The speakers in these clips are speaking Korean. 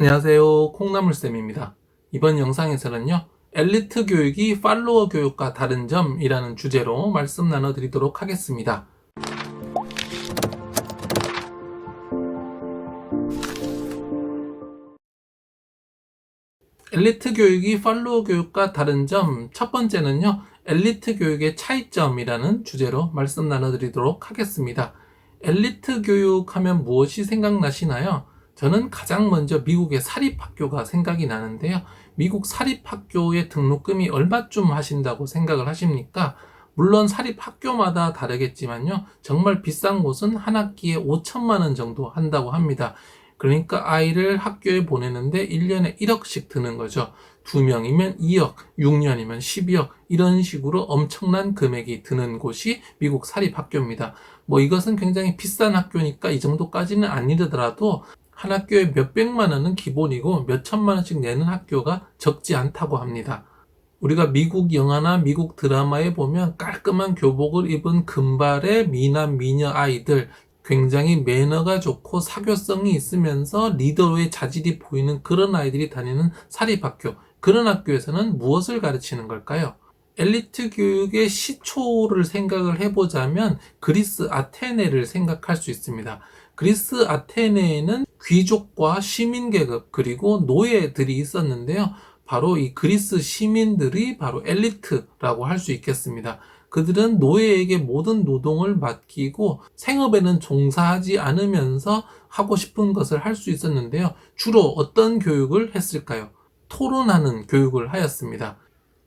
안녕하세요. 콩나물쌤입니다. 이번 영상에서는요, 엘리트 교육이 팔로워 교육과 다른 점이라는 주제로 말씀 나눠드리도록 하겠습니다. 엘리트 교육이 팔로워 교육과 다른 점, 첫 번째는요, 엘리트 교육의 차이점이라는 주제로 말씀 나눠드리도록 하겠습니다. 엘리트 교육하면 무엇이 생각나시나요? 저는 가장 먼저 미국의 사립학교가 생각이 나는데요. 미국 사립학교의 등록금이 얼마쯤 하신다고 생각을 하십니까? 물론 사립학교마다 다르겠지만요. 정말 비싼 곳은 한 학기에 5천만 원 정도 한다고 합니다. 그러니까 아이를 학교에 보내는데 1년에 1억씩 드는 거죠. 2명이면 2억, 6년이면 12억, 이런 식으로 엄청난 금액이 드는 곳이 미국 사립학교입니다. 이것은 굉장히 비싼 학교니까 이 정도까지는 아니더라도 한 학교에 몇백만 원은 기본이고 몇천만 원씩 내는 학교가 적지 않다고 합니다. 우리가 미국 영화나 미국 드라마에 보면 깔끔한 교복을 입은 금발의 미남 미녀 아이들, 굉장히 매너가 좋고 사교성이 있으면서 리더의 자질이 보이는 그런 아이들이 다니는 사립학교, 그런 학교에서는 무엇을 가르치는 걸까요? 엘리트 교육의 시초를 생각을 해보자면 그리스 아테네를 생각할 수 있습니다. 그리스 아테네에는 귀족과 시민계급 그리고 노예들이 있었는데요. 바로 이 그리스 시민들이 바로 엘리트라고 할 수 있겠습니다. 그들은 노예에게 모든 노동을 맡기고 생업에는 종사하지 않으면서 하고 싶은 것을 할 수 있었는데요. 주로 어떤 교육을 했을까요? 토론하는 교육을 하였습니다.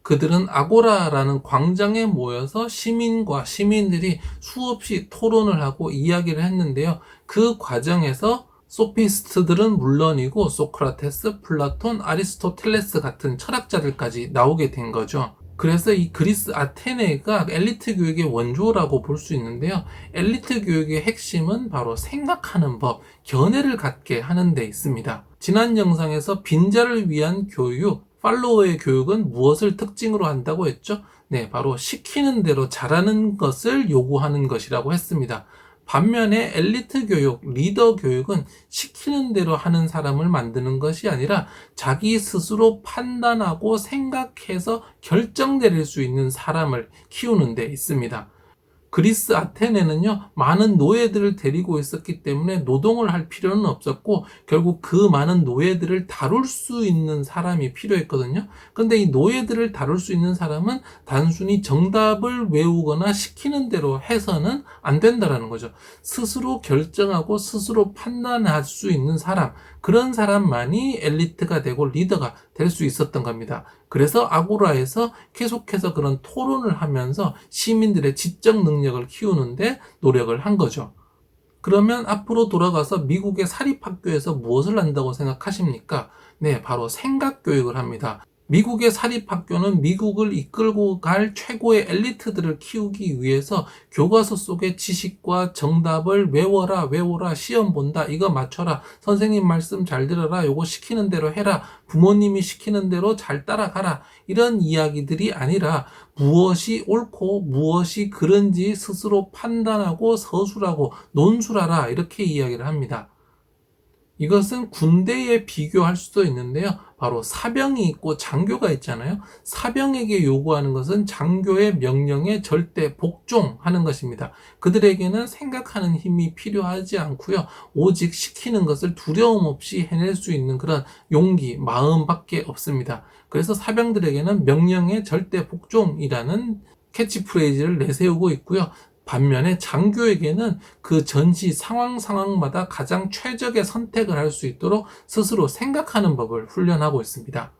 그들은 아고라라는 광장에 모여서 시민과 시민들이 수없이 토론을 하고 이야기를 했는데요. 그 과정에서 소피스트들은 물론이고 소크라테스, 플라톤, 아리스토텔레스 같은 철학자들까지 나오게 된 거죠. 그래서 이 그리스 아테네가 엘리트 교육의 원조라고 볼 수 있는데요. 엘리트 교육의 핵심은 바로 생각하는 법, 견해를 갖게 하는 데 있습니다. 지난 영상에서 빈자를 위한 교육, 팔로워의 교육은 무엇을 특징으로 한다고 했죠? 네, 바로 시키는 대로 잘하는 것을 요구하는 것이라고 했습니다. 반면에 엘리트 교육, 리더 교육은 시키는 대로 하는 사람을 만드는 것이 아니라 자기 스스로 판단하고 생각해서 결정 내릴 수 있는 사람을 키우는 데 있습니다. 그리스 아테네는요, 많은 노예들을 데리고 있었기 때문에 노동을 할 필요는 없었고, 결국 그 많은 노예들을 다룰 수 있는 사람이 필요했거든요. 근데 이 노예들을 다룰 수 있는 사람은 단순히 정답을 외우거나 시키는 대로 해서는 안 된다라는 거죠. 스스로 결정하고 스스로 판단할 수 있는 사람, 그런 사람만이 엘리트가 되고 리더가 될 수 있었던 겁니다. 그래서 아고라에서 계속해서 그런 토론을 하면서 시민들의 지적 능력을 키우는데 노력을 한 거죠. 그러면 앞으로 돌아가서 미국의 사립학교에서 무엇을 한다고 생각하십니까? 네, 바로 생각 교육을 합니다. 미국의 사립학교는 미국을 이끌고 갈 최고의 엘리트들을 키우기 위해서 교과서 속의 지식과 정답을 외워라, 시험 본다, 이거 맞춰라, 선생님 말씀 잘 들어라, 요거 시키는 대로 해라, 부모님이 시키는 대로 잘 따라가라, 이런 이야기들이 아니라 무엇이 옳고 무엇이 그른지 스스로 판단하고 서술하고 논술하라, 이렇게 이야기를 합니다. 이것은 군대에 비교할 수도 있는데요. 바로 사병이 있고 장교가 있잖아요. 사병에게 요구하는 것은 장교의 명령에 절대 복종하는 것입니다. 그들에게는 생각하는 힘이 필요하지 않고요. 오직 시키는 것을 두려움 없이 해낼 수 있는 그런 용기, 마음밖에 없습니다. 그래서 사병들에게는 명령에 절대 복종이라는 캐치프레이즈를 내세우고 있고요. 반면에 장교에게는 그 전시 상황마다 가장 최적의 선택을 할 수 있도록 스스로 생각하는 법을 훈련하고 있습니다.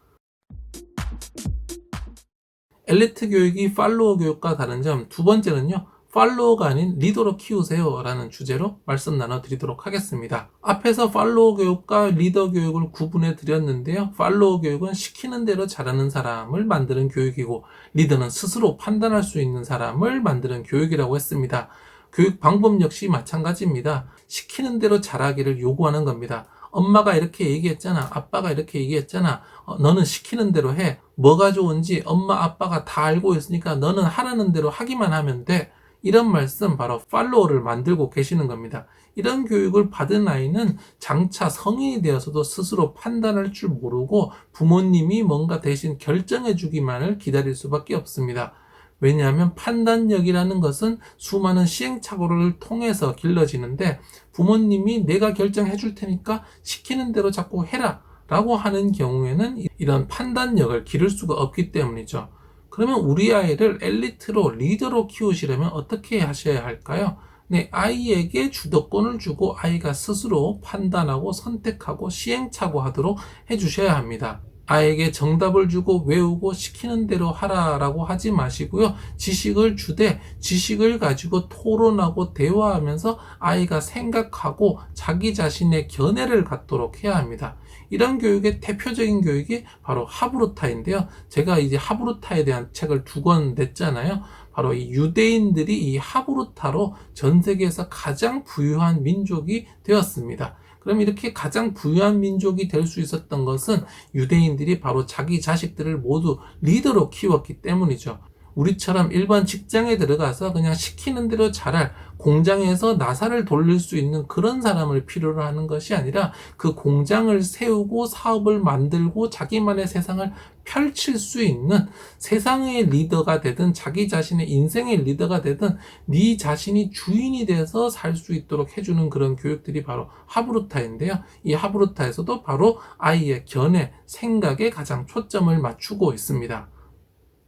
엘리트 교육이 팔로워 교육과 다른 점, 두 번째는요, 팔로워가 아닌 리더로 키우세요 라는 주제로 말씀 나눠드리도록 하겠습니다. 앞에서 팔로워 교육과 리더 교육을 구분해 드렸는데요. 팔로워 교육은 시키는 대로 잘하는 사람을 만드는 교육이고, 리더는 스스로 판단할 수 있는 사람을 만드는 교육이라고 했습니다. 교육 방법 역시 마찬가지입니다. 시키는 대로 잘하기를 요구하는 겁니다. 엄마가 이렇게 얘기했잖아. 아빠가 이렇게 얘기했잖아. 너는 시키는 대로 해. 뭐가 좋은지 엄마, 아빠가 다 알고 있으니까 너는 하라는 대로 하기만 하면 돼. 이런 말씀, 바로 팔로워를 만들고 계시는 겁니다. 이런 교육을 받은 아이는 장차 성인이 되어서도 스스로 판단할 줄 모르고 부모님이 뭔가 대신 결정해 주기만을 기다릴 수밖에 없습니다. 왜냐하면 판단력이라는 것은 수많은 시행착오를 통해서 길러지는데, 부모님이 내가 결정해 줄 테니까 시키는 대로 자꾸 해라 라고 하는 경우에는 이런 판단력을 기를 수가 없기 때문이죠. 그러면 우리 아이를 엘리트로 리더로 키우시려면 어떻게 하셔야 할까요? 네, 아이에게 주도권을 주고 아이가 스스로 판단하고 선택하고 시행착오하도록 해주셔야 합니다. 아이에게 정답을 주고 외우고 시키는 대로 하라라고 하지 마시고요. 지식을 주되 지식을 가지고 토론하고 대화하면서 아이가 생각하고 자기 자신의 견해를 갖도록 해야 합니다. 이런 교육의 대표적인 교육이 바로 하브루타인데요. 제가 이제 하브루타에 대한 책을 2권 냈잖아요. 바로 이 유대인들이 이 하브루타로 전 세계에서 가장 부유한 민족이 되었습니다. 그럼 이렇게 가장 부유한 민족이 될 수 있었던 것은 유대인들이 바로 자기 자식들을 모두 리더로 키웠기 때문이죠. 우리처럼 일반 직장에 들어가서 그냥 시키는 대로 잘할, 공장에서 나사를 돌릴 수 있는 그런 사람을 필요로 하는 것이 아니라, 그 공장을 세우고 사업을 만들고 자기만의 세상을 펼칠 수 있는 세상의 리더가 되든 자기 자신의 인생의 리더가 되든 네 자신이 주인이 돼서 살 수 있도록 해주는 그런 교육들이 바로 하브루타인데요. 이 하브루타에서도 바로 아이의 견해, 생각에 가장 초점을 맞추고 있습니다.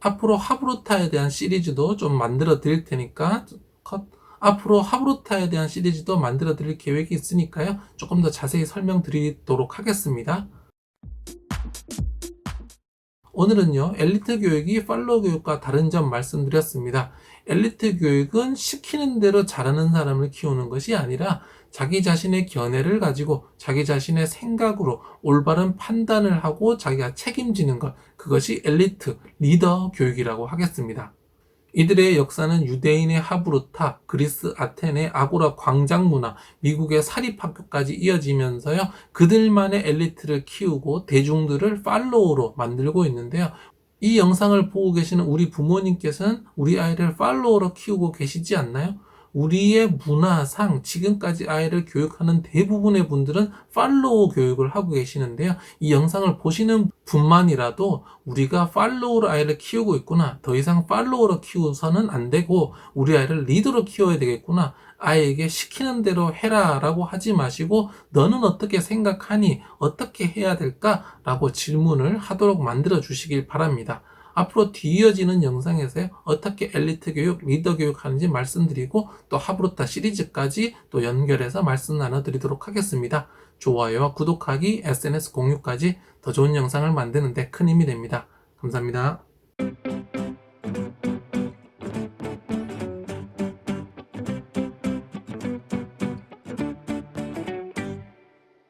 앞으로 하브루타에 대한 시리즈도 좀 만들어 드릴 테니까 앞으로 하브루타에 대한 시리즈도 만들어 드릴 계획이 있으니까요. 조금 더 자세히 설명드리도록 하겠습니다. 오늘은요, 엘리트 교육이 팔로우 교육과 다른 점 말씀드렸습니다. 엘리트 교육은 시키는 대로 잘하는 사람을 키우는 것이 아니라 자기 자신의 견해를 가지고 자기 자신의 생각으로 올바른 판단을 하고 자기가 책임지는 것, 그것이 엘리트 리더 교육이라고 하겠습니다. 이들의 역사는 유대인의 하브루타, 그리스 아테네 아고라 광장 문화, 미국의 사립학교까지 이어지면서요, 그들만의 엘리트를 키우고 대중들을 팔로우로 만들고 있는데요. 이 영상을 보고 계시는 우리 부모님께서는 우리 아이를 팔로우로 키우고 계시지 않나요? 우리의 문화상 지금까지 아이를 교육하는 대부분의 분들은 팔로우 교육을 하고 계시는데요. 이 영상을 보시는 분만이라도 우리가 팔로우로 아이를 키우고 있구나, 더 이상 팔로우로 키워서는 안 되고 우리 아이를 리더로 키워야 되겠구나, 아이에게 시키는 대로 해라 라고 하지 마시고 너는 어떻게 생각하니? 어떻게 해야 될까? 라고 질문을 하도록 만들어 주시길 바랍니다. 앞으로 뒤이어지는 영상에서 어떻게 엘리트 교육, 리더 교육 하는지 말씀드리고, 또 하브루타 시리즈까지 또 연결해서 말씀 나눠드리도록 하겠습니다. 좋아요와 구독하기, SNS 공유까지 더 좋은 영상을 만드는 데 큰 힘이 됩니다. 감사합니다.